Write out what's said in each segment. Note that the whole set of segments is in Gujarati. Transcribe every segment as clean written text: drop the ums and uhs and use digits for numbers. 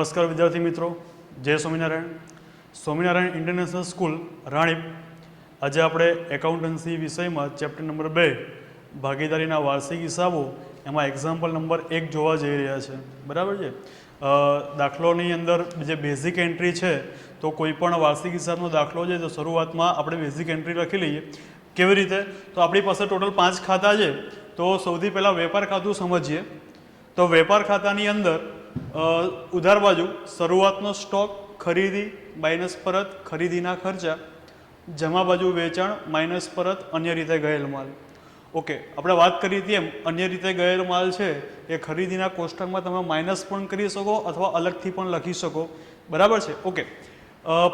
નમસ્કાર વિદ્યાર્થી મિત્રો, જય સ્વામિનારાયણ. Swaminarayan international school Ranip. આજે આપણે એકાઉન્ટન્સી વિષયમાં ચેપ્ટર નંબર 2 ભાગીદારીના વાર્ષિક હિસાબો એમાં એક્ઝામ્પલ નંબર 1 જોવા જઈ રહ્યા છે. બરાબર છે. દાખલોની અંદર જે બેઝિક એન્ટ્રી છે, તો કોઈ પણ વાર્ષિક હિસાબનો દાખલો છે તો શરૂઆતમાં આપણે બેઝિક એન્ટ્રી લખી લઈએ. કેવી રીતે? તો આપણી પાસે ટોટલ 5 ખાતા છે. તો સૌથી પહેલાં વેપાર ખાતું સમજીએ. તો વેપાર ખાતાની અંદર ઉધાર બાજુ શરૂઆતનો સ્ટોક ખરીદી માઇનસ પરત ખરીદીના ખર્ચા, જમા બાજુ વેચાણ માઇનસ પરત અન્ય રીતે ગયેલ માલ. ઓકે, આપણે વાત કરી હતી એમ અન્ય રીતે ગયેલ માલ છે એ ખરીદીના કોષ્ટકમાં તમે માઇનસ પણ કરી શકો અથવા અલગથી પણ લખી શકો. બરાબર છે. ઓકે,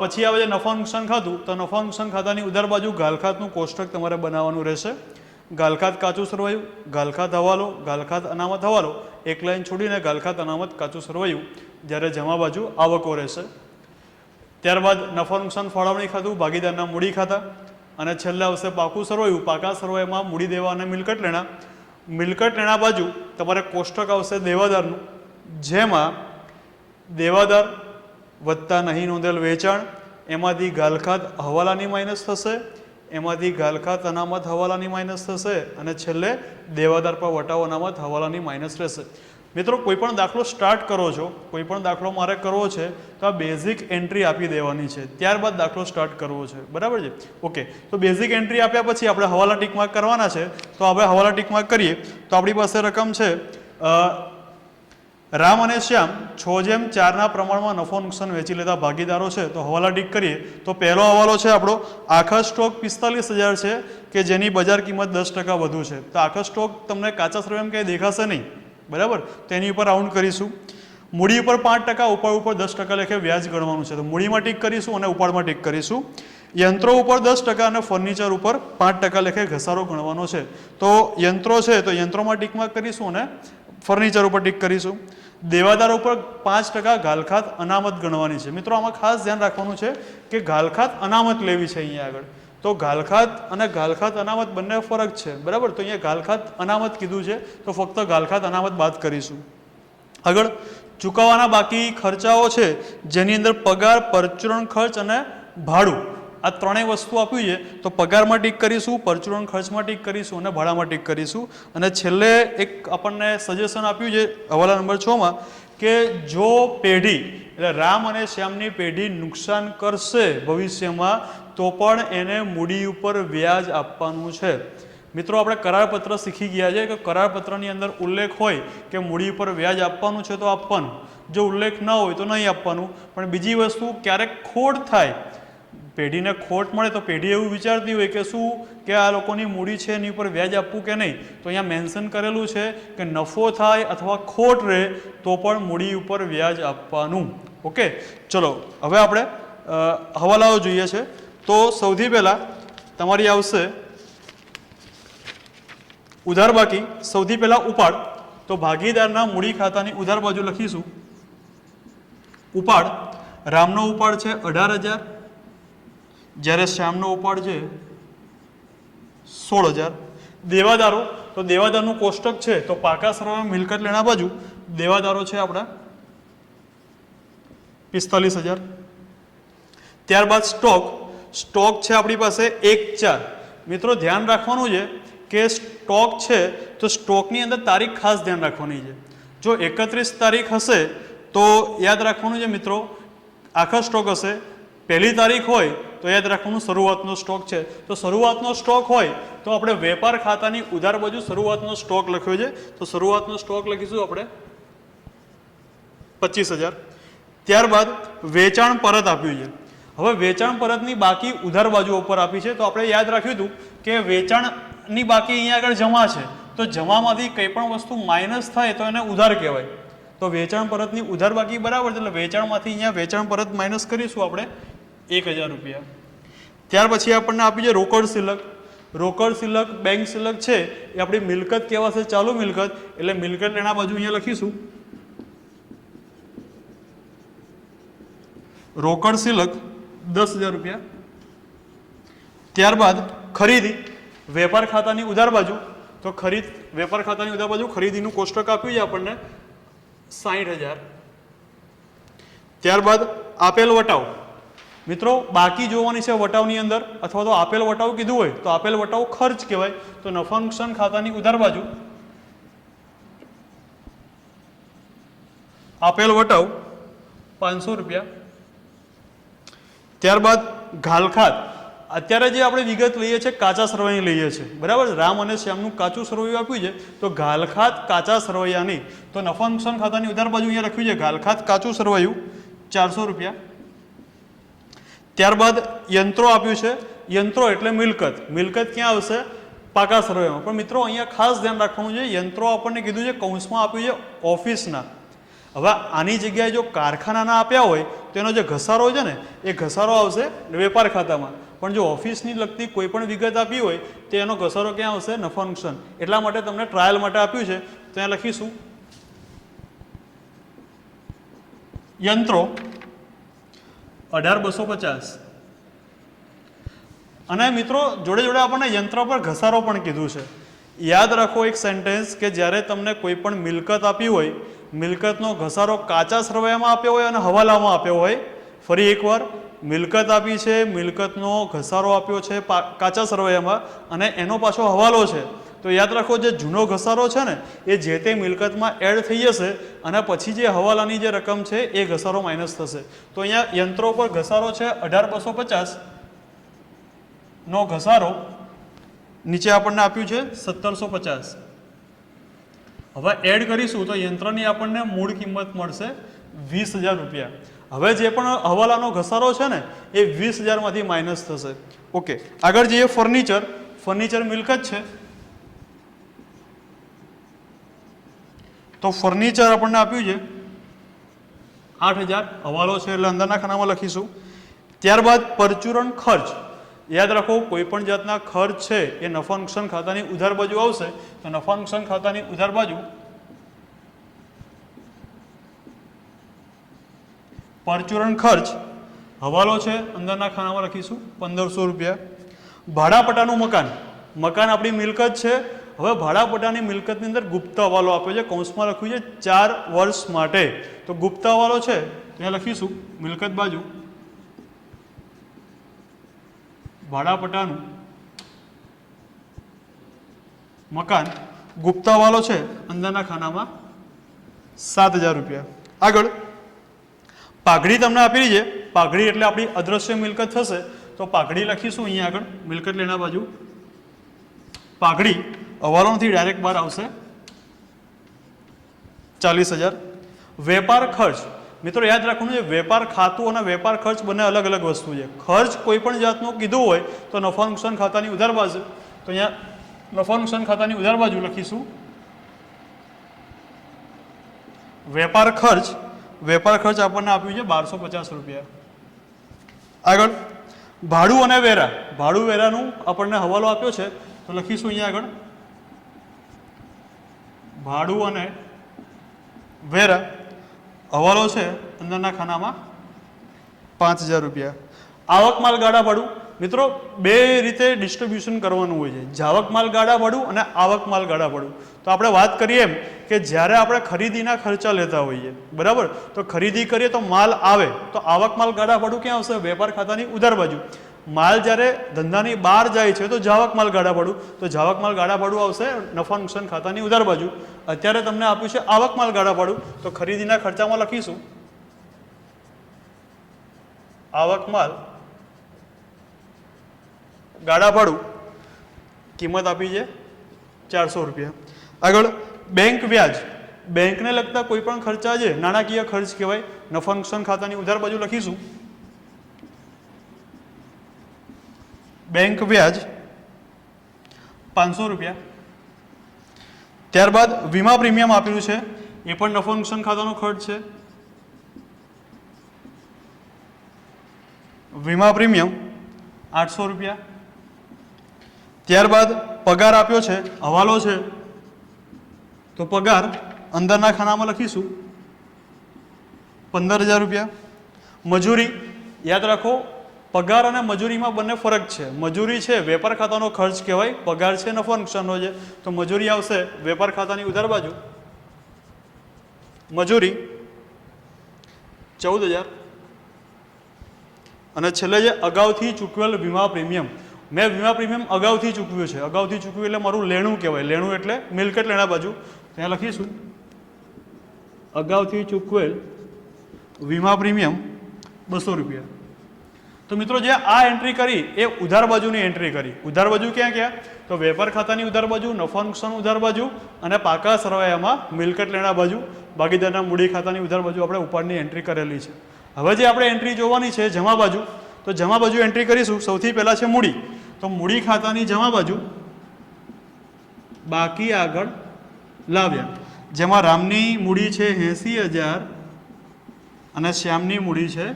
પછી આવે છે નફા નુકસાન ખાતું. તો નફા નુકસાન ખાતાની ઉધાર બાજુ ગાલખાતનું કોષ્ટક તમારે બનાવવાનું રહેશે. ગાલખાત કાચું સરવાયું, ગાલખાત હવાલો, ગાલખાત અનામત હવાલો, એક લાઈન છોડીને ગાલખાત અનામત કાચું સરવાયું. જ્યારે જમા બાજુ આવકો રહેશે. ત્યારબાદ નફા નુકસાન ફાળવણી ખાતું, ભાગીદારના મૂડી ખાતા, અને છેલ્લે આવશે પાકું સરવાયું. પાકા સરવાયમાં મૂડી દેવા અને મિલકત લેણા. મિલકત લેણા બાજુ તમારે કોષ્ટક આવશે દેવાદારનું, જેમાં દેવાદાર વત્તા નહીં નોંધેલ વેચાણ, એમાંથી ગાલખાત હવાલાની માઇનસ થશે, એમાંથી ગાલખાત અનામત હવાલાની માઇનસ થશે, અને છેલ્લે દેવાદાર પર વટાવ અનામત હવાલાની માઇનસ રહેશે. મિત્રો, કોઈ પણ દાખલો સ્ટાર્ટ કરો છો, કોઈ પણ દાખલો મારે કરવો છે તો આ બેઝિક એન્ટ્રી આપી દેવાની છે, ત્યારબાદ દાખલો સ્ટાર્ટ કરવો છે. બરાબર છે. ઓકે, તો બેઝિક એન્ટ્રી આપ્યા પછી આપણે હવાલા ટીક માર્ક કરવાના છે. તો આપણે હવાલા ટીક માર્ક કરીએ તો આપણી પાસે રકમ છે રામ અને શ્યામ 6:4 પ્રમાણમાં નફો નુકસાન વેચી લેતા ભાગીદારો છે. તો હવાલા ટીક કરીએ તો પહેલો હવાલો છે આપણો આખા સ્ટોક 45,000 છે કે જેની બજાર કિંમત 10% વધુ છે. તો આખા સ્ટોક તમને કાચા સરવાળામાં કંઈ દેખાશે નહીં. બરાબર, તો એની ઉપર રાઉન્ડ કરીશું. મૂડી ઉપર 5%, ઉપાડ ઉપર 10% લેખે વ્યાજ ગણવાનું છે. તો મૂડીમાં ટીક કરીશું અને ઉપાડમાં ટીક કરીશું. યંત્રો ઉપર 10% અને ફર્નિચર ઉપર 5% લેખે ઘસારો ગણવાનો છે. તો યંત્રો છે તો યંત્રોમાં ટીક માર્ક કરીશું અને ફર્નિચર ઉપર ટીક કરીશું. દેવાદાર ઉપર 5% ગાલખાત અનામત ગણવાની છે. મિત્રો, આમાં ખાસ ધ્યાન રાખવાનું છે કે ગાલખાત અનામત લેવી છે અહીંયા આગળ. તો ગાલખાત અને ગાલખાત અનામત બંને ફરક છે. બરાબર, તો અહીંયા ગાલખાત અનામત કીધું છે તો ફક્ત ગાલખાત અનામત બાદ કરીશું. આગળ ચૂકવવાના બાકી ખર્ચાઓ છે, જેની અંદર પગાર, પરચુરણ ખર્ચ અને ભાડું, આ ત્રણેય વસ્તુ આપ્યું છે. તો પગારમાં ટીક કરીશું, પરચુરણ ખર્ચમાં ટીક કરીશું અને ભાડામાં ટીક કરીશું. અને છેલ્લે એક આપણને સજેશન આપ્યું છે હવાલા નંબર 6માં કે જો પેઢી એટલે રામ અને શ્યામની પેઢી નુકસાન કરશે ભવિષ્યમાં તો પણ એને મૂડી ઉપર વ્યાજ આપવાનું છે. મિત્રો, આપણે કરારપત્ર શીખી ગયા છે કે કરારપત્રની અંદર ઉલ્લેખ હોય કે મૂડી ઉપર વ્યાજ આપવાનું છે તો આપવાનું, જો ઉલ્લેખ ન હોય તો નહીં આપવાનું. પણ બીજી વસ્તુ, ક્યારેક ખોટ થાય, પેઢીને ખોટ મળે તો પેઢી એવું વિચારતી હોય કે શું કે આ લોકોની મૂડી છે એની ઉપર વ્યાજ આપવું કે નહીં. તો અહીંયા મેન્શન કરેલું છે કે નફો થાય અથવા ખોટ રહે તો પણ મૂડી ઉપર વ્યાજ આપવાનું. ઓકે, ચલો હવે આપણે હવાલાઓ જોઈએ છે. તો સૌથી પહેલાં તમારી આવશે ઉધાર બાકી. સૌથી પહેલાં ઉપાડ. તો ભાગીદારના મૂડી ખાતાની ઉધાર બાજુ લખીશું ઉપાડ. રામનો ઉપાડ છે 18,000, જ્યારે શ્યામનો ઉપાડ છે 16,000. દેવાદારો, તો દેવાદારનું કોષ્ટક છે તો પાકા સરવાળામાં મિલકત લેણા બાજુ દેવાદારો છે આપણા 45,000. ત્યારબાદ સ્ટોક છે આપણી પાસે 1/4. મિત્રો, ધ્યાન રાખવાનું છે કે સ્ટોક છે તો સ્ટોકની અંદર તારીખ ખાસ ધ્યાન રાખવાની છે. જો 31 તારીખ હશે તો યાદ રાખવાનું છે મિત્રો, આખા સ્ટોક હશે. પહેલી તારીખ હોય તો યાદ રાખવાનું શરૂઆતનો સ્ટોક છે. તો શરૂઆતનો સ્ટોક હોય તો આપણે વેપાર ખાતાની ઉધાર બાજુ શરૂઆતનો સ્ટોક લખ્યો છે. તો શરૂઆતનો સ્ટોક લખીશું આપણે 25,000. ત્યારબાદ વેચાણ પરત આપ્યું છે. હવે વેચાણ પરતની બાકી ઉધાર બાજુ ઉપર આપી છે. તો આપણે યાદ રાખ્યું હતું કે વેચાણની બાકી અહીંયા આગળ જમા છે. તો જમામાંથી કંઈ પણ વસ્તુ માઇનસ થાય તો એને ઉધાર કહેવાય. તો વેચાણ પરતની ઉધાર બાકી બરાબર છે, એટલે વેચાણમાંથી અહીંયા વેચાણ પરત માઇનસ કરીશું આપણે 1,000 રૂપિયા. ત્યાર પછી આપણને આપી છે રોકડ શિલ્લક. રોકડ શિલ્લક, બેંક શિલ્લક છે એ આપણી મિલકત કહેવાશે, ચાલુ મિલકત. એટલે મિલકત લેણા બાજુ અહીંયા લખીશું રોકડ શિલ્લક 10,000 રૂપિયા. ત્યારબાદ ખરીદી, વેપાર ખાતાની ઉધાર બાજુ. તો વેપાર ખાતાની ઉધાર બાજુ ખરીદીનું કોષ્ટક આપ્યું છે આપણને 60,000. ત્યારબાદ આપેલ વટાવ, મિત્રો બાકી જોવાની છે વટાવની અંદર, અથવા તો આપેલ વટાવ કીધું હોય તો આપેલ વટાવ ખર્ચ કહેવાય. તો નફા નુકસાન ખાતાની ઉધાર બાજુ આપેલ વટાવ 500 રૂપિયા. ત્યારબાદ ઘાલખાત, અત્યારે જે આપણે વિગત લઈએ છીએ કાચા સરવૈયા લઈએ છીએ, બરાબર. રામ અને શ્યામનું કાચું સરવૈયું આપ્યું છે, તો ઘાલખાત કાચા સરવૈયાની, તો નફા નુકસાન ખાતાની ઉધાર બાજુ અહીંયા લખ્યું છે ઘાલખાત કાચું સરવૈયું 400 રૂપિયા. ત્યારબાદ યંત્રો આપ્યું છે, યંત્રો એટલે મિલકત, મિલકત ક્યાં આવશે? પાકા સરવૈયામાં. પણ મિત્રો અહીંયા ખાસ ધ્યાન રાખવાનું છે, યંત્રો આપણને કીધું છે કૌંસમાં આપ્યું છે ઓફિસના. હવે આની જગ્યાએ જો કારખાનાના આપ્યા હોય તો એનો જે ઘસારો છે ને એ ઘસારો આવશે વેપાર ખાતામાં. પણ જો ઓફિસની લગતી કોઈ પણ વિગત આપી હોય તો એનો ઘસારો ક્યાં આવશે? નફા નુકસાન. એટલા માટે તમને ટ્રાયલ માટે આપ્યું છે, ત્યાં લખીશું યંત્રો 18,250. અને મિત્રો જોડે જોડે આપણને યંત્ર પર ઘસારો પણ કીધું છે. યાદ રાખો એક સેન્ટેન્સ કે જ્યારે તમને કોઈ પણ મિલકત આપી હોય, મિલકતનો ઘસારો કાચા સરવૈયામાં આપ્યો હોય અને હવાલામાં આપ્યો હોય. ફરી એકવાર, મિલકત આપી છે, મિલકતનો ઘસારો આપ્યો છે કાચા સરવૈયામાં અને એનો પાછો હવાલો છે. તો યાદ રાખો જે જૂનો ઘસારો છે ને એ જે તે મિલકતમાં એડ થઈ જશે અને પછી જે હવાલાની જે રકમ છે એ ઘસારો માઇનસ થશે. તો અહીંયા યંત્રો પર ઘસારો છે 18,250 નો ઘસારો, નીચે આપણને આપ્યું છે 1750. હવે એડ કરીશું તો યંત્રની આપણને મૂળ કિંમત મળશે 20,000 રૂપિયા. હવે જે પણ હવાલાનો ઘસારો છે ને એ 20,000 માંથી માઇનસ થશે. ઓકે, આગળ જઈએ. ફર્નિચર, ફર્નિચર મિલકત છે, તો ફર્નિચર આપણને આપ્યું છે 8,000, હવાલો છે એટલે અંદરના ખાનામાં લખીશું. ત્યારબાદ પરચુરણ ખર્ચ, યાદ રાખો કોઈ પણ જાતના ખર્ચ છે એ નફા નુકસાન ખાતાની ઉધાર બાજુ આવશે. તો નફા નુકસાન ખાતાની ઉધાર બાજુ પરચુરણ ખર્ચ, હવાલો છે અંદરના ખાનામાં લખીશું 1,500 રૂપિયા. ભાડાપટ્ટાનું મકાન, મકાન આપણી મિલકત છે. હવે ભાડાપટ્ટાની મિલકતની અંદર ગુપ્ત હવાલો આપ્યો છે, કૌંસમાં લખ્યું છે 4 વર્ષ માટે. તો ગુપ્ત હવાલો છે ત્યાં લખીશું મિલકત બાજુ ભાડાપટ્ટાનું મકાન, ગુપ્ત હવાલો છે અંદરના ખાનામાં 7,000 રૂપિયા. આગળ પાઘડી તમને આપેલી છે, પાઘડી એટલે આપણી અદ્રશ્ય મિલકત થશે. તો પાઘડી લખીશું અહીંયા આગળ મિલકત લેના બાજુ પાઘડી, હવાલોથી ડાયરેક્ટ બહાર આવશે 40,000. વેપાર ખર્ચ, મિત્રો યાદ રાખવાનું છે વેપાર ખાતું અને વેપાર ખર્ચ બંને અલગ અલગ વસ્તુ છે. ખર્ચ કોઈ પણ જાતનો કીધું હોય તો નફા નુકસાન ખાતાની ઉધાર બાજુ, તો અહીંયા નફા નુકસાન ખાતાની ઉધાર બાજુ લખીશું વેપાર ખર્ચ. વેપાર ખર્ચ આપણને આપ્યું છે 1,250 રૂપિયા. આગળ ભાડું અને વેરા, ભાડું વેરાનું આપણને હવાલો આપ્યો છે તો લખીશું અહીંયા આગળ ભાડું અને વેરા, હવાલો છે અંદરના ખાનામાં 5,000 રૂપિયા. આવક માલ ગાડા ભાડું, મિત્રો બે રીતે ડિસ્ટ્રીબ્યુશન કરવાનું હોય છે, જાવક માલ ગાડા ભાડું અને આવક માલ ગાડા ભાડું. તો આપણે વાત કરીએ એમ કે જ્યારે આપણે ખરીદીના ખર્ચા લેતા હોઈએ, બરાબર, તો ખરીદી કરીએ તો માલ આવે તો આવક માલ ગાડા ભાડું ક્યાં આવશે? વેપાર ખાતાની ઉધાર બાજુ. માલ જ્યારે ધંધાની બહાર જાય છે તો જાવક માલ ગાડા ભાડું, તો જાવક માલ ગાડા ભાડું આવશે નફા નુકસાન ખાતાની ઉધાર બાજુ. અત્યારે તમને આપ્યું છે આવક માલ ગાડા ભાડું, તો ખરીદીના ખર્ચામાં લખીશું આવક માલ ગાડા ભાડું, કિંમત આપી છે 400 રૂપિયા. આગળ બેંક વ્યાજ, બેંકને લગતા કોઈ પણ ખર્ચા છે નાણાકીય ખર્ચ કહેવાય. નફા નુકસાન ખાતાની ઉધાર બાજુ લખીશું બેંક વ્યાજ 500 રૂપિયા. ત્યારબાદ વીમા પ્રીમિયમ આપેલું છે, એ પણ નફા નુકસાન ખાતાનો ખર્ચ છે. વીમા પ્રીમિયમ 800 રૂપિયા. ત્યારબાદ પગાર આપ્યો છે, હવાલો છે, તો પગાર અંદરના ખાનામાં લખીશું 15,000 રૂપિયા. મજૂરી, યાદ રાખો પગાર અને મજૂરીમાં બંને ફરક છે. મજૂરી છે વેપાર ખાતાનો ખર્ચ કહેવાય, પગાર છે નફા નુકસાનનો છે. તો મજૂરી આવશે વેપાર ખાતાની ઉધાર બાજુ મજૂરી 14,000 અને છેલ્લે જે અગાઉથી ચૂકવેલ વીમા પ્રીમિયમ, મેં વીમા પ્રીમિયમ અગાઉથી ચૂકવ્યું છે. અગાઉથી ચૂકવ્યું એટલે મારું લેણું કહેવાય. લેણું એટલે મિલકત લેણા બાજુ. ત્યાં લખીશું અગાઉથી ચૂકવેલ વીમા પ્રીમિયમ 200 રૂપિયા. તો મિત્રો જે આ એન્ટ્રી કરી એ ઉધાર બાજુની એન્ટ્રી કરી. ઉધાર બાજુ ક્યાં ક્યાં? તો વેપાર ખાતાની ઉધાર બાજુ, નફા નુકસાન ઉધાર બાજુ અને પાકા સરવાયામાં મિલકત લેણા બાજુ, ભાગીદારના મૂડી ખાતાની ઉધાર બાજુ આપણે ઉપરની એન્ટ્રી કરેલી છે. હવે જે આપણે એન્ટ્રી જોવાની છે જમા બાજુ, તો જમા બાજુ એન્ટ્રી કરીશું. સૌથી પહેલાં છે મૂડી. તો મૂડી ખાતાની જમા બાજુ બાકી આગળ લાવ્યા, જેમાં રામની મૂડી છે 80,000 અને શ્યામની મૂડી છે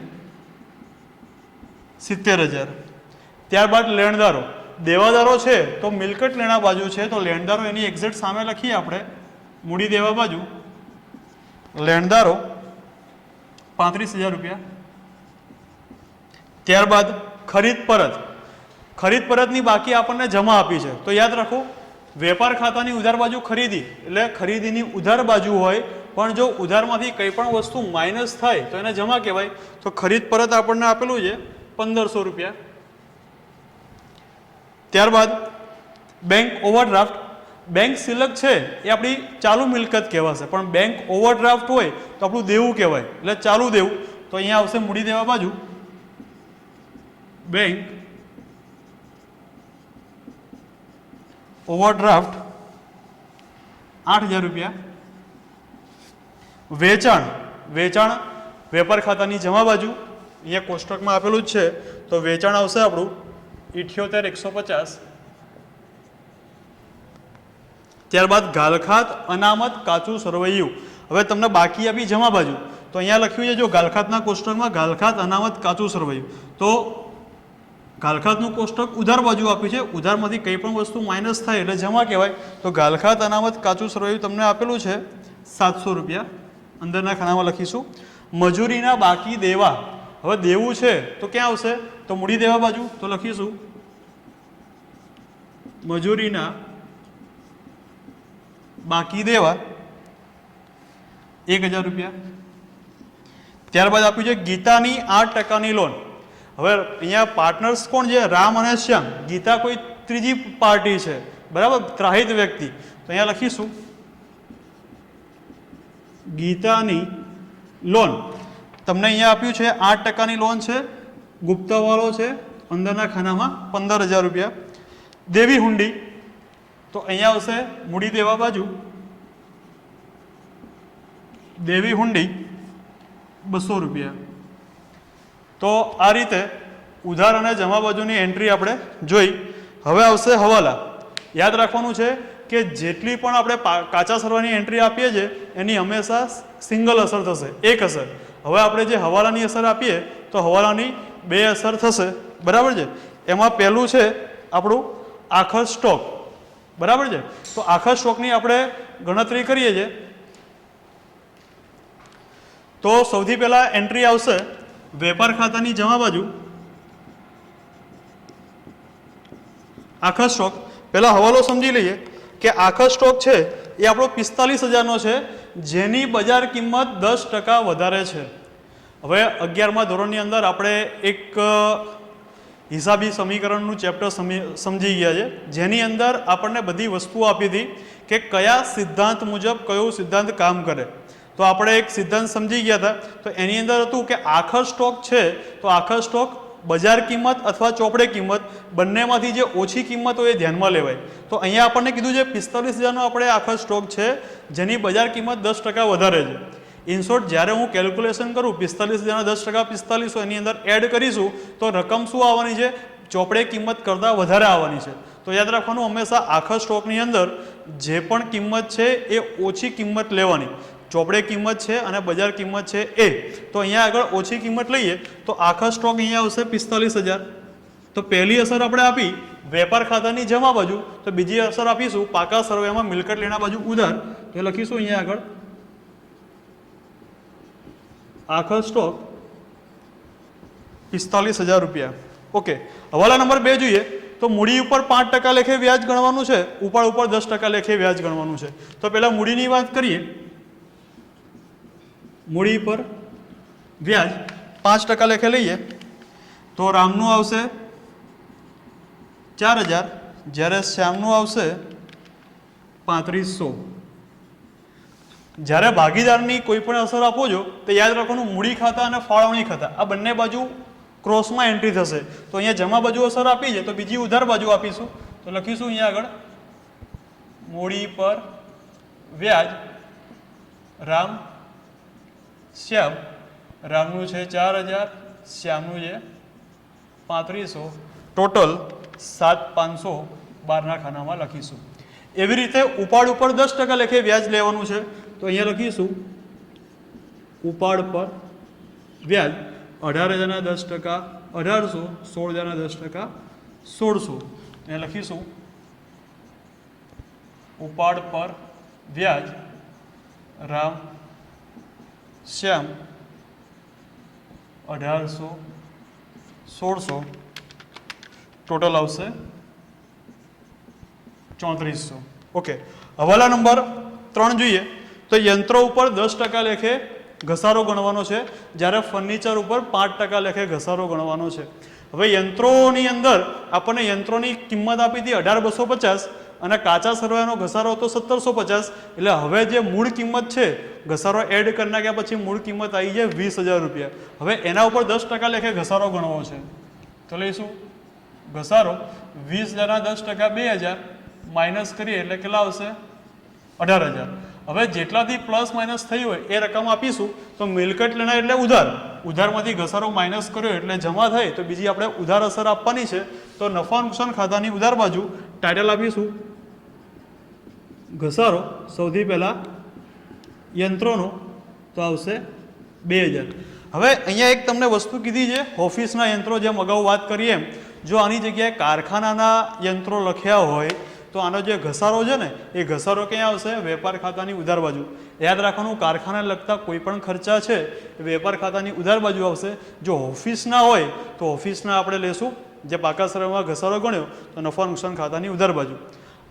70,000. ત્યારબાદ લેણદારો, દેવાદારો છે તો મિલકત લેણા બાજુ છે, તો લેણદારો એની એક્ઝેક્ટ સામે લખીએ આપણે, મૂડી દેવા બાજુ લેણદારો 35,000 રૂપિયા. ત્યારબાદ ખરીદ પરત, ખરીદ પરતની બાકી આપણને જમા આપી છે, તો યાદ રાખો વેપાર ખાતાની ઉધાર બાજુ ખરીદી એટલે ખરીદીની ઉધાર બાજુ હોય, પણ જો ઉધારમાંથી કંઈ પણ વસ્તુ માઇનસ થાય તો એને જમા કહેવાય. તો ખરીદ પરત આપણને આપેલું છે 1,500 રૂપિયા. ત્યારબાદ બેંક ઓવરડ્રાફ્ટ, બેંક સિલક છે એ આપણી ચાલુ મિલકત કહેવાશે, પણ બેંક ઓવરડ્રાફ્ટ હોય તો આપણું દેવું કહેવાય, એટલે ચાલુ દેવું. તો અહીંયા આવશે મૂડી દેવા બાજુ બેંક ઓવરડ્રાફ્ટ 8,000 રૂપિયા. વેચાણ, વેચાણ વેપાર ખાતાની જમા બાજુ અહીંયા કોષ્ટકમાં આપેલું જ છે, તો વેચાણ આવશે આપણું 78,150. ત્યારબાદ ગાલખાત, અનામત, કાચું સરવૈયું. હવે તમને બાકી આપી જમા બાજુ, તો અહીંયા લખ્યું છે જો ગાલખાતના કોષ્ટકમાં ગાલખાત, અનામત, કાચું સરવૈયું, તો ગાલખાતનું કોષ્ટક ઉધાર બાજુ આપ્યું છે, ઉધારમાંથી કંઈ પણ વસ્તુ માઇનસ થાય એટલે જમા કહેવાય. તો ગાલખાત, અનામત, કાચું સરવૈયું તમને આપેલું છે 700 રૂપિયા. અંદરના ખાનામાં લખીશું. મજૂરીના બાકી દેવા, હવે દેવું છે તો ક્યાં આવશે? તો મૂડી દેવા બાજુ, તો લખીશું મજૂરીના બાકી દેવા 1,000 રૂપિયા. ત્યારબાદ આપ્યું છે ગીતાની 8% લોન. હવે અહીંયા પાર્ટનર્સ કોણ છે? રામ અને શ્યામ. ગીતા કોઈ ત્રીજી પાર્ટી છે, બરાબર, ત્રાહિત વ્યક્તિ. તો અહીંયા લખીશું ગીતાની લોન તમને અહીંયા આપ્યું છે 8%ની લોન છે, ગુપ્તાવાળો છે, અંદરના ખાનામાં 15,000 રૂપિયા. દેવી હુંડી, તો અહીંયા આવશે મૂડી દેવા બાજુ દેવી હુંડી 200 રૂપિયા. તો આ રીતે ઉધાર અને જમા બાજુની એન્ટ્રી આપણે જોઈ. હવે આવશે હવાલા. યાદ રાખવાનું છે કે જેટલી પણ આપણે કાચા સરવાની એન્ટ્રી આપીએ છીએ એની હંમેશા સિંગલ અસર થશે, એક અસર. હવે આપણે જે હવાલાની અસર આપીએ તો હવાલાની 2 અસર થશે, બરાબર છે. એમાં પહેલું છે આપણું આખર સ્ટોક, બરાબર છે. તો આખર સ્ટોકની આપણે ગણતરી કરીએ છીએ, તો સૌથી પહેલાં એન્ટ્રી આવશે વેપાર ખાતાની જમા બાજુ આખર સ્ટોક. પહેલાં હવાલો સમજી લઈએ કે આખર સ્ટોક છે એ આપણો 45,000નો છે, જેની બજાર કિંમત 10% વધારે છે. હવે 11મા ધોરણની અંદર આપણે એક હિસાબી સમીકરણનું ચેપ્ટર સમજી ગયા છે, જેની અંદર આપણને બધી વસ્તુઓ આપી હતી કે કયા સિદ્ધાંત મુજબ કયો સિદ્ધાંત કામ કરે. તો આપણે એક સિદ્ધાંત સમજી ગયા હતા, તો એની અંદર હતું કે આખર સ્ટોક છે તો આખર સ્ટોક બજાર કિંમત અથવા ચોપડે કિંમત બંનેમાંથી જે ઓછી કિંમત હોય એ ધ્યાનમાં લેવાય. તો અહીંયા આપણને કીધું છે 45,000નો આપણે આખર સ્ટોક છે જેની બજાર કિંમત 10% વધારે છે. ઇન શોર્ટ જ્યારે હું કેલ્ક્યુલેશન કરું 45,000ના 10% 45 એની અંદર એડ કરીશું તો રકમ શું આવવાની છે? ચોપડે કિંમત કરતાં વધારે આવવાની છે. તો યાદ રાખવાનું હંમેશા આખર સ્ટોકની અંદર જે પણ કિંમત છે એ ઓછી કિંમત લેવાની. ચોપડે કિંમત છે અને બજાર કિંમત છે એ, તો અહીંયા આગળ ઓછી કિંમત લઈએ તો આખર સ્ટોક અહીંયા આવશે 45,000. તો પહેલી અસર આપણે આપી વેપાર ખાતાની જમા બાજુ, તો બીજી અસર આપીશું પાકા સરવૈયામાં મિલકત લેણા બાજુ ઉધાર. તો લખીશું અહીંયા આગળ આખર સ્ટોક 45,000 રૂપિયા. ઓકે, હવાલા નંબર 2 જોઈએ તો મૂડી ઉપર 5% લેખે વ્યાજ ગણવાનું છે, ઉપર 10% લેખે વ્યાજ ગણવાનું છે. તો પહેલાં મૂડીની વાત કરીએ. મૂડી પર વ્યાજ 5% લેખે લઈએ તો રામનું આવશે 4000, જ્યારે શ્યામનું આવશે 3500. જ્યારે ભાગીદારની કોઈ પણ અસર આપો છો તો યાદ રાખવાનું મૂડી ખાતા અને ફાળવણી ખાતા આ બંને બાજુ ક્રોસમાં એન્ટ્રી થશે. તો અહીંયા જમા બાજુ અસર આપી છે તો બીજી ઉધાર બાજુ આપીશું. તો લખીશું અહીંયા આગળ મૂડી પર વ્યાજ રામ શ્યામ. રામનું છે 4000, શ્યામનું છે 3500, ટોટલ 7500 12ના ખાનામાં લખીશું. એવી રીતે ઉપાડ ઉપર 10% લેખે વ્યાજ લેવાનું છે તો અહીંયા લખીશું ઉપાડ પર વ્યાજ 18,000ના 10%, 1800, 16,000ના 10%, 1600. અહીંયા લખીશું ઉપાડ પર વ્યાજ રામ શ્યામ 1800, 1600, ટોટલ આવશે 3400. ઓકે, હવાલા નંબર 3 જોઈએ તો યંત્રો ઉપર 10% લેખે ઘસારો ગણવાનો છે, જ્યારે ફર્નિચર ઉપર 5% લેખે ઘસારો ગણવાનો છે. હવે યંત્રોની અંદર આપણને યંત્રોની કિંમત આપી હતી 18,250 અને કાચા સરવાયાનો ઘસારો હતો 1750. એટલે હવે જે મૂળ કિંમત છે ઘસારો એડ કરી નાખ્યા પછી મૂળ કિંમત આવી જાય 20,000 રૂપિયા. હવે એના ઉપર 10% લેખે ઘસારો ગણવો છે તો લઈશું ઘસારો 20,000ના 10%, 2,000 માઇનસ કરીએ એટલે કેટલા આવશે 18,000. હવે જેટલાથી પ્લસ માઇનસ થઈ હોય એ રકમ આપીશું. તો મિલકત લેનાર એટલે ઉધાર, ઉધારમાંથી ઘસારો માઇનસ કર્યો એટલે જમા થાય તો બીજી આપણે ઉધાર અસર આપવાની છે. તો નફા નુકસાન ખાતાની ઉધાર બાજુ ટાઇટલ આપીશું ઘસારો. સૌથી પહેલા યંત્રોનો તો આવશે 2,000. હવે અહીંયા એક તમને વસ્તુ કીધી છે ઓફિસના યંત્રો, જેમ અગાઉ વાત કરીએ એમ જો આની જગ્યાએ કારખાનાના યંત્રો લખ્યા હોય તો આનો જે ઘસારો છે ને એ ઘસારો ક્યાં આવશે વેપાર ખાતાની ઉધાર બાજુ. યાદ રાખવાનું કારખાનાને લગતા કોઈ પણ ખર્ચા છે એ વેપાર ખાતાની ઉધાર બાજુ આવશે. જો ઓફિસના હોય તો ઓફિસના આપણે લેશું જે પાકા સરવાળામાં ઘસારો ગણ્યો તો નફા નુકસાન ખાતાની ઉધાર બાજુ.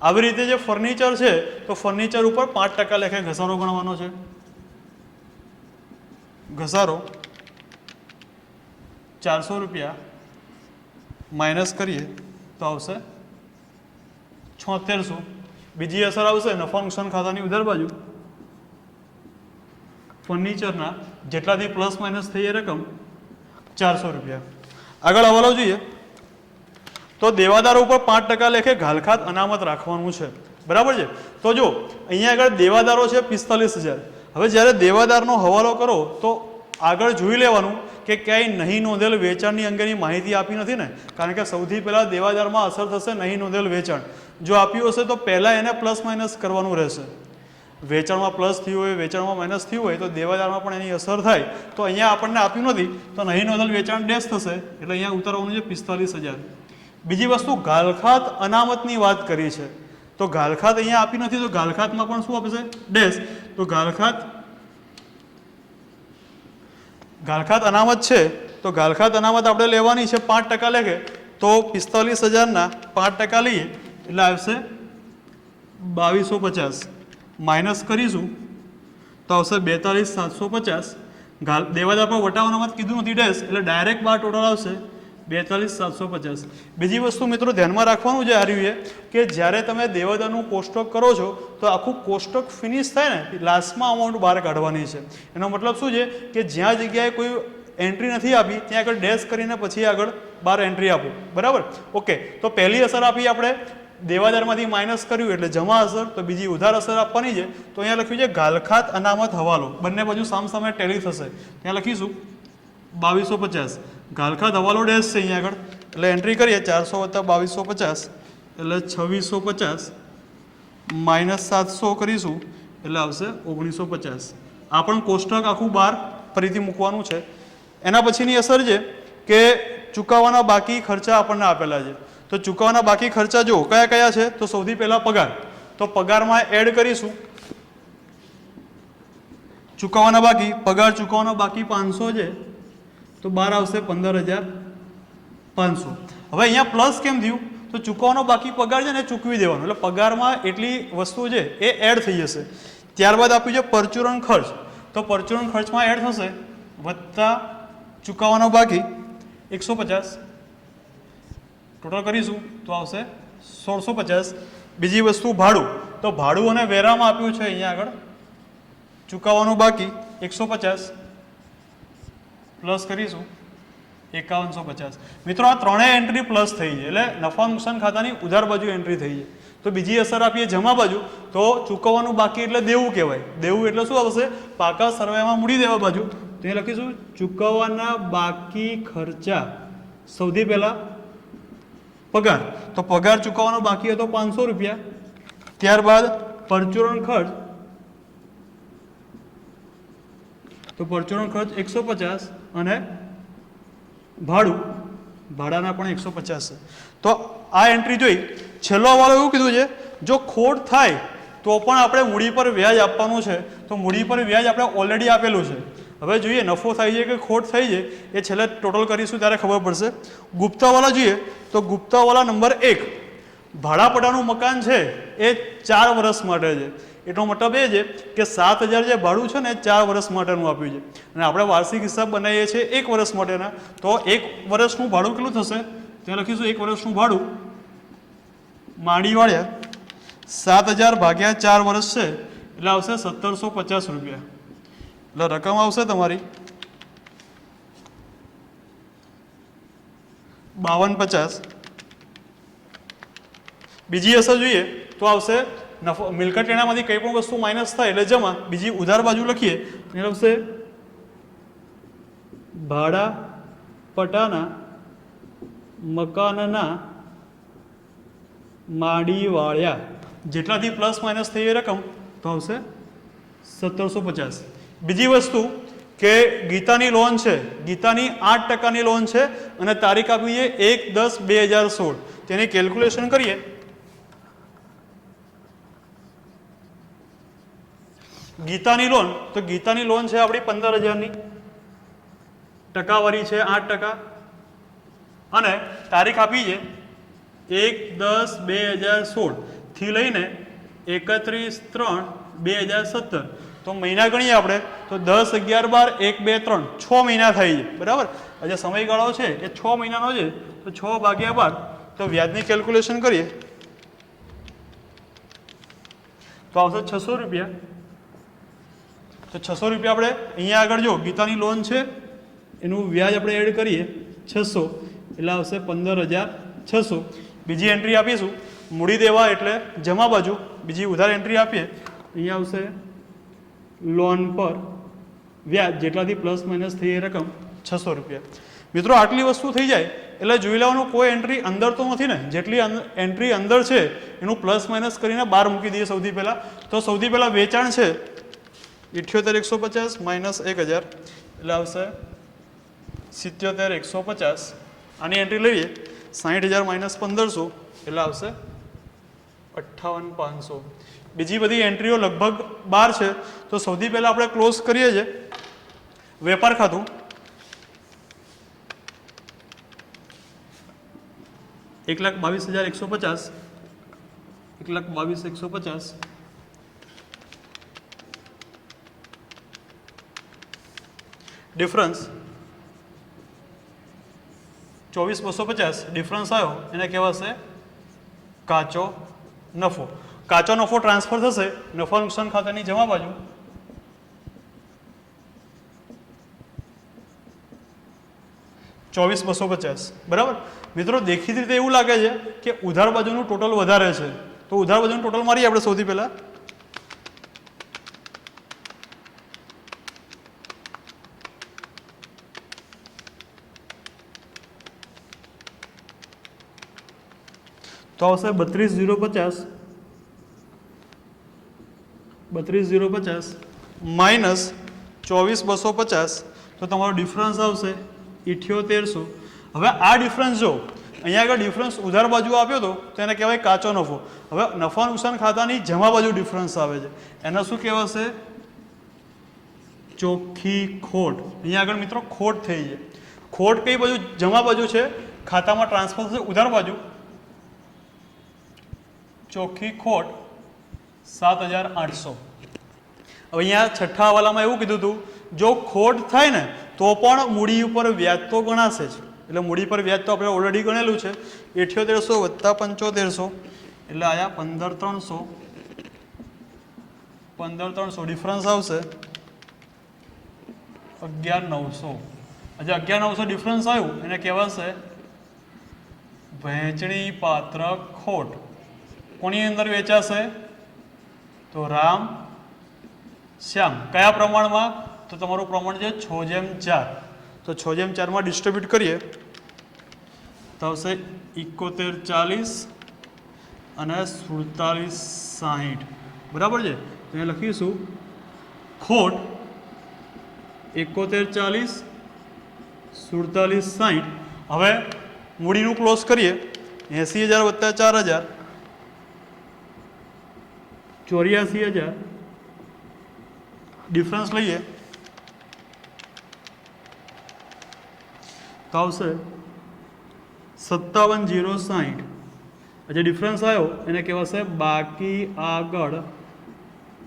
આવી રીતે જે ફર્નિચર છે તો ફર્નિચર ઉપર 5% લેખે ઘસારો ગણવાનો છે. ઘસારો 400 રૂપિયા માઇનસ કરીએ તો આવશે 7600. બીજી અસર આવશે નફા નુકસાન ખાતાની ઉધાર બાજુ ફર્નિચરના જેટલાથી પ્લસ માઇનસ થઈ એ રકમ 400 રૂપિયા. આગળ હવાલો જોઈએ તો દેવાદારો ઉપર 5% લેખે ઘાલખાત અનામત રાખવાનું છે. બરાબર છે. તો જો અહીંયા આગળ દેવાદારો છે 45,000. હવે જ્યારે દેવાદારનો હવાલો કરો તો આગળ જોઈ લેવાનું કે ક્યાંય નહીં નોંધેલ વેચાણની અંગેની માહિતી આપી નથી ને, કારણ કે સૌથી પહેલાં દેવાદારમાં અસર થશે નહીં નોંધેલ વેચાણ. જો આપ્યું હશે તો પહેલાં એને પ્લસ માઇનસ કરવાનું રહેશે. વેચાણમાં પ્લસ થયું હોય વેચાણમાં માઇનસ થયું હોય તો દેવાદારમાં પણ એની અસર થાય. તો અહીંયા આપણને આપ્યું નથી તો નહીં નોંધેલ વેચાણ ડેશ થશે એટલે અહીંયા ઉતારવાનું છે 45,000. બીજી વસ્તુ ઘાલખાત અનામતની વાત કરી છે તો ઘાલખાત અહીંયા આપી નથી તો ઘાલખાતમાં પણ શું આપશે ડેશ. તો ઘાલખાત અનામત છે તો ઘાલખાત અનામત આપણે લેવાની છે 5% લેખે. તો 45,000ના 5% લઈએ એટલે આવશે 2250 માઇનસ કરીશું તો આવશે 42,750. દેવાદાર પર વટાવ અનામત કીધું નથી ડેશ એટલે ડાયરેક્ટ બાર ટોટલ આવશે 42,750. બીજી વસ્તુ મિત્રો ધ્યાનમાં રાખવાનું છે આ રહ્યું કે જ્યારે તમે દેવાદારનું કોષ્ટક કરો છો તો આખું કોષ્ટક ફિનિશ થાય ને લાસ્ટમાં અમાઉન્ટ બહાર કાઢવાની છે. એનો મતલબ શું છે કે જ્યાં જગ્યાએ કોઈ એન્ટ્રી નથી આપી ત્યાં આગળ ડેશ કરીને પછી આગળ બાર એન્ટ્રી આપો. બરાબર. ઓકે, તો પહેલી અસર આપી આપણે દેવાદારમાંથી માઇનસ કર્યું એટલે જમા અસર. તો બીજી ઉધાર અસર આપવાની છે તો અહીંયા લખ્યું છે ઘાલખાત અનામત હવાલો. બંને બાજુ સામસામે ટેલી થશે. ત્યાં લખીશું 2250 ઘાલખાત હવાલો ડેશ છે અહીંયા આગળ એટલે એન્ટ્રી કરીએ 400 + 2250 એટલે 2650 માઇનસ 700 કરીશું એટલે આવશે 1950. આ પણ કોષ્ટક આખું બહાર ફરીથી મૂકવાનું છે. એના પછીની અસર છે કે ચૂકવવાના બાકી ખર્ચા આપણને આપેલા છે. તો ચૂકવવાના બાકી ખર્ચા જો કયા કયા છે તો સૌથી પહેલાં પગાર. તો પગારમાં એડ કરીશું ચૂકવવાના બાકી. પગાર ચૂકવવાના બાકી 500 છે તો બહાર આવશે 15,500. હવે અહીંયા પ્લસ કેમ થયું તો ચૂકવવાનો બાકી પગાર છે ને ચૂકવી દેવાનો એટલે પગારમાં એટલી વસ્તુ છે એ એડ થઈ જશે. ત્યારબાદ આપ્યું છે પરચુરણ ખર્ચ. તો પરચુરણ ખર્ચમાં એડ થશે વત્તા ચૂકવવાનો બાકી 150, ટોટલ કરીશું તો આવશે 1650. બીજી વસ્તુ ભાડું, તો ભાડું અને વેરામાં આપ્યું છે અહીંયા આગળ ચૂકવવાનું બાકી 150 પ્લસ કરીશું 5150. મિત્રો આ ત્રણેય એન્ટ્રી પ્લસ થઈ છે એટલે નફા નુકસાન ખાતાની ઉધાર બાજુ એન્ટ્રી થઈ છે. તો બીજી અસર આપીએ જમા બાજુ, તો ચૂકવવાનું બાકી એટલે દેવું કહેવાય. દેવું એટલે શું આવશે? પાકા સરવાયામાં મૂડી દેવા બાજુ. તો એ લખીશું ચૂકવવાના બાકી ખર્ચા. સૌથી પહેલા પગાર, તો પગાર ચૂકવવાનો બાકી હતો 500 રૂપિયા. ત્યારબાદ પરચુરણ ખર્ચ, તો પરચુરણ ખર્ચ 150 અને ભાડું, ભાડાના પણ 150 છે. તો આ એન્ટ્રી જોઈ. છેલ્લો વાળો એવું કીધું છે જો ખોટ થાય તો પણ આપણે મૂડી પર વ્યાજ આપવાનું છે. તો મૂડી પર વ્યાજ આપણે ઓલરેડી આપેલું છે. હવે જોઈએ નફો થાય છે કે ખોટ થઈ છે એ છેલ્લે ટોટલ કરીશું ત્યારે ખબર પડશે. ગુપ્તાવાલા જોઈએ તો ગુપ્તાવાલા નંબર 1, ભાડાપટ્ટાનું મકાન છે એ 4 વર્ષ માટે છે. એનો મતલબ એ છે કે 7000 જે ભાડું છે ને 4 વર્ષ માટેનું આપ્યું છે અને આપણે વાર્ષિક હિસાબ બનાવીએ છીએ 1 વર્ષ માટેના. તો 1 વર્ષનું ભાડું કેટલું થશે? ત્યાં લખીશું 1 વર્ષનું ભાડું માંડી વાળ્યા 7000 ભાગ્યા 4 વર્ષ છે એટલે આવશે 1750 રૂપિયા. એટલે રકમ આવશે તમારી 5250. બીજી અસર જોઈએ તો આવશે નફો, મિલકત લેણામાંથી કંઈ પણ વસ્તુ માઇનસ થાય એટલે જમા. બીજી ઉધાર બાજુ લખીએ એટલે આવશે ભાડા પટ્ટાના મકાનના માંડી વાળ્યા, જેટલાથી પ્લસ માઇનસ થઈ એ રકમ તો આવશે 1750. બીજી વસ્તુ કે ગીતાની લોન છે, ગીતાની 8%ની લોન છે અને તારીખ આપી છે 1/10/2016. તેની કેલ્ક્યુલેશન કરીએ ગીતાની લોન, તો ગીતાની લોન છે આપણી 15000ની, ટકાવારી છે 8% અને તારીખ આપી છે 1/10/2016 થી લઈને 31/3/2017. તો મહિના ગણીએ આપણે તો 10, 11, 12, 1, 2, 3 6 મહિના થઈ છે. બરાબર. જે સમયગાળો છે એ 6 મહિનાનો છે તો 6/12. તો વ્યાજની કેલ્ક્યુલેશન કરીએ તો આવશે 600 રૂપિયા. તો 600 રૂપિયા આપણે અહીંયા આગળ જો ગીતાની લોન છે એનું વ્યાજ આપણે એડ કરીએ 600 એટલે આવશે 15600. બીજી એન્ટ્રી આપીશું મૂડી દેવા એટલે જમા બાજુ. બીજી ઉધાર એન્ટ્રી આપીએ અહીંયા આવશે લોન પર વ્યાજ, જેટલાથી પ્લસ માઇનસ થઈ એ રકમ 600 રૂપિયા. મિત્રો આટલી વસ્તુ થઈ જાય એટલે જોઈ લેવાનું કોઈ એન્ટ્રી અંદર તો નથી ને. જેટલી એન્ટ્રી અંદર છે એનું પ્લસ માઇનસ કરીને બહાર મૂકી દઈએ સૌથી પહેલાં. તો સૌથી પહેલાં વેચાણ છે 78150 માઇનસ 1000 એટલે આવશે 77150. આની એન્ટ્રી લઈએ 60000 માઇનસ 1500 એટલે આવશે 58500. બીજી બધી એન્ટ્રીઓ લગભગ 12 છે. તો સૌથી પહેલાં આપણે ક્લોઝ કરીએ છીએ વેપાર ખાતું. 1,22,150, 1,22,150. ડિફરન્સ 24,250 ડિફરન્સ આવ્યો એને કહેવાશે કાચો નફો. કાચો નફો ટ્રાન્સફર થશે નફા નુકસાન ખાતાની જમા બાજુ. ₹24,250. બરાબર. મિત્રો દેખીતી રીતે એવું લાગે છે કે ઉધાર બાજુનું ટોટલ વધારે છે. તો ઉધાર બાજુનું ટોટલ મારીએ આપણે સૌથી પહેલા. તો આવશે 32,050 માઇનસ 24,250. તો તમારો ડિફરન્સ આવશે 7800. હવે આ ડિફરન્સ જો અહીંયા આગળ ડિફરન્સ ઉધાર બાજુ આપ્યો હતો તો એને કહેવાય કાચો નફો. હવે નફા નુકસાન ખાતાની જમા બાજુ ડિફરન્સ આવે છે એને શું કહેવાશે? ચોખ્ખી ખોટ. અહીંયા આગળ મિત્રો ખોટ થઈ છે. ખોટ કઈ બાજુ? જમા બાજુ છે, ખાતામાં ટ્રાન્સફર થશે ઉધાર બાજુ. ચોખ્ખી ખોટ 7,800. હવે અહીંયા છઠ્ઠા હવાલામાં એવું કીધું હતું જો ખોટ થાય ને તો પણ મૂડી ઉપર વ્યાજ તો ગણાશે જ. એટલે મૂડી પર વ્યાજ તો આપણે ઓલરેડી ગણેલું છે. 7800 વત્તા 7500 એટલે આયા 15300. 15300 ડિફરન્સ આવશે 11900. આજે 11900 ડિફરન્સ આવ્યું એને કહેવાશે વહેંચણી પાત્ર ખોટ. કોની અંદર વેચાશે? તો રામ શ્યામ. કયા પ્રમાણમાં? તો તમારું પ્રમાણ છે 6:4. તો 6:4 ડિસ્ટ્રીબ્યુટ કરીએ તો આવશે 7140 અને 4760. બરાબર છે. તો અહીંયા લખીશું ખોટ 7140 4760. હવે મૂડીનું ક્લોઝ કરીએ 80000 વત્તા 4000 84000. ડિફરન્સ લઈએ તો આવશે 57060. જે ડિફરન્સ આવ્યો એને કહેવાશે બાકી આગળ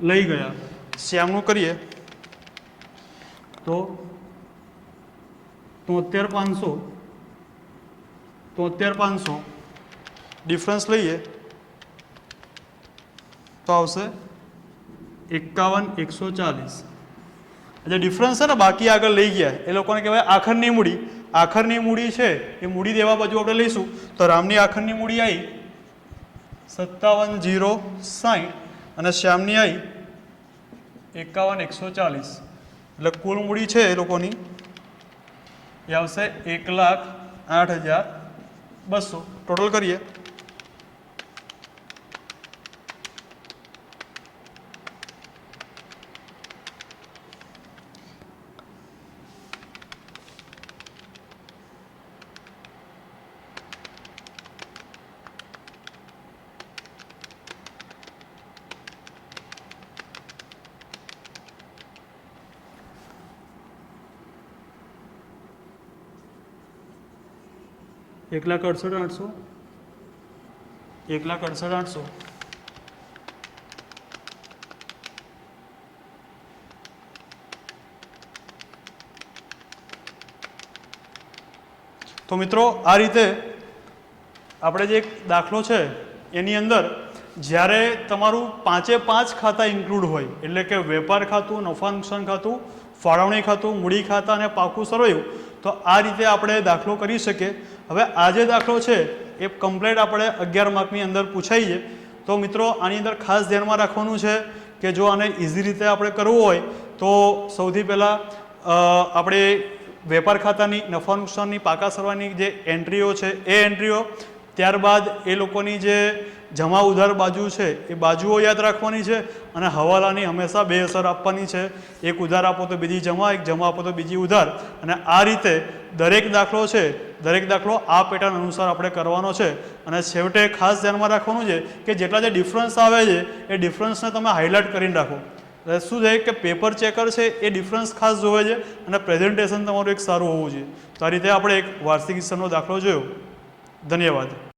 લઈ ગયા. શ્યામનું કરીએ તો 73500. 73500 ડિફરન્સ લઈએ તો આવશે 51140. જે ડિફરન્સ છે ને બાકી આગળ લઈ ગયા એ લોકોને કહેવાય આખરની મૂડી. આખરની મૂડી છે એ મૂડી દેવા બાજુ આપણે લઈશું તો રામની આખરની મૂડી આવી 57060 અને શ્યામની આવી 51140. એટલે કુલ મૂડી છે એ લોકોની એ આવશે 1,08,200. ટોટલ કરીએ एक लाख 68,800. 1,68,800. તો મિત્રો આ રીતે આપણે જે એક દાખલો છે એની અંદર જ્યારે તમારું 5 ખાતા ઇન્ક્લુડ હોય એટલે કે વેપાર ખાતું, નફા નુકસાન ખાતું, ફાળવણી ખાતું, મૂડી ખાતા અને પાકું સરવૈયું, તો આ રીતે આપણે દાખલો કરી શકીએ. હવે આ જે દાખલો છે એ કમ્પ્લેટ આપણે 11 માર્કની અંદર પૂછાઈ છે. તો મિત્રો આની અંદર ખાસ ધ્યાનમાં રાખવાનું છે કે જો આને ઇઝી રીતે આપણે કરવું હોય તો સૌથી પહેલાં આપણે વેપાર ખાતાની, નફા નુકસાનની, પાકા સરવાની જે એન્ટ્રીઓ છે એ એન્ટ્રીઓ, ત્યારબાદ એ લોકોની જે જમા ઉધાર બાજુ છે એ બાજુઓ યાદ રાખવાની છે અને હવાલાની હંમેશા 2 અસર આપવાની છે. એક ઉધાર આપો તો બીજી જમા, એક જમા આપો તો બીજી ઉધાર. અને આ રીતે દરેક દાખલો છે, દરેક દાખલો આ પેટર્ન અનુસાર આપણે કરવાનો છે. અને છેવટે ખાસ ધ્યાનમાં રાખવાનું છે કે જેટલા જે ડિફરન્સ આવે છે એ ડિફરન્સને તમે હાઇલાઇટ કરીને રાખો. એટલે શું છે કે પેપર ચેકર છે એ ડિફરન્સ ખાસ જોવે છે અને પ્રેઝન્ટેશન તમારું એક સારું હોવું જોઈએ. તો આ રીતે આપણે એક વાર્ષિક હિસ્સાનો દાખલો જોયો. ધન્યવાદ.